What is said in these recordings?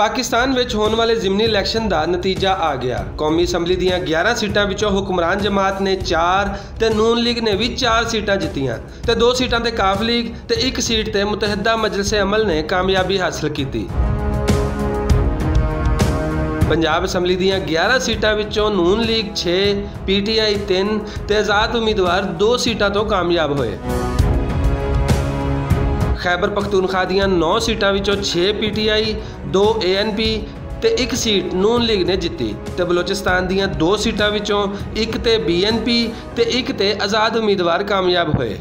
पाकिस्तान विच होने वाले जिमनी इलैक्शन का नतीजा आ गया। कौमी असैम्बली दीआं 11 सीटां विचों हुक्मरान जमात ने 4 ते नून लीग ने भी 4 सीटां जित्तियां ते 2 सीटां ते काफ लीग ते 1 सीट ते मुतहदा मजलिस अमल ने कामयाबी हासिल की। पंजाब असैम्बली दीआं 11 सीटां विचों नून लीग 6, PTI 3 ते आज़ाद उम्मीदवार 2 सीटां तो कामयाब होए। खैबर पख्तूनख्वा दीआं 9 सीटां विचों 6 PTI, 2 ANP ते 1 सीट नून लीग ने जित्ती ते बलोचिस्तान दीआं 2 सीटां विचों 1 ते BNP ते 1 ते आज़ाद उम्मीदवार कामयाब होए।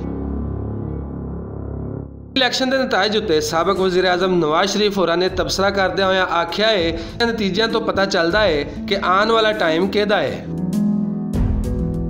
इलैक्शन के नताइज उत्ते साबक वज़ीर आज़म नवाज शरीफ होरां ने तबसरा करदे होए आख्या है नतीजों तो पता चलता है कि आने वाला टाइम किहदा है।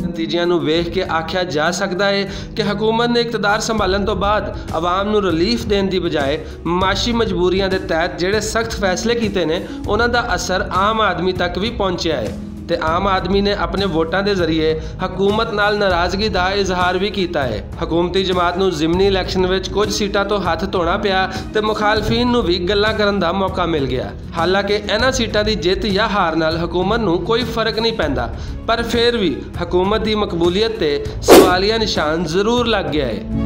नतीजों को वेख के आख्या जा सकता है कि हुकूमत ने इकतदार संभालन तो बाद आवाम को रिलीफ देने की बजाय माशी मजबूरियों के तहत जिहड़े सख्त फैसले किए हैं उन्हां दा असर आम आदमी तक भी पहुँचा है ते आम आदमी ने अपने वोटां के जरिए हुकूमत नाल नाराज़गी का इजहार भी किया है। हुकूमती जमात नूं जिमनी इलैक्शन में कुछ सीटां तो हथ धोना पिया ते मुखालफीन नूं भी गल्लां करन दा मौका मिल गया। हालांकि इन्हां सीटां की जित या हार नाल हुकूमत नूं कोई फर्क नहीं पैंदा, पर फिर भी हुकूमत की मकबूलियत ते सवालिया निशान जरूर लग गया है।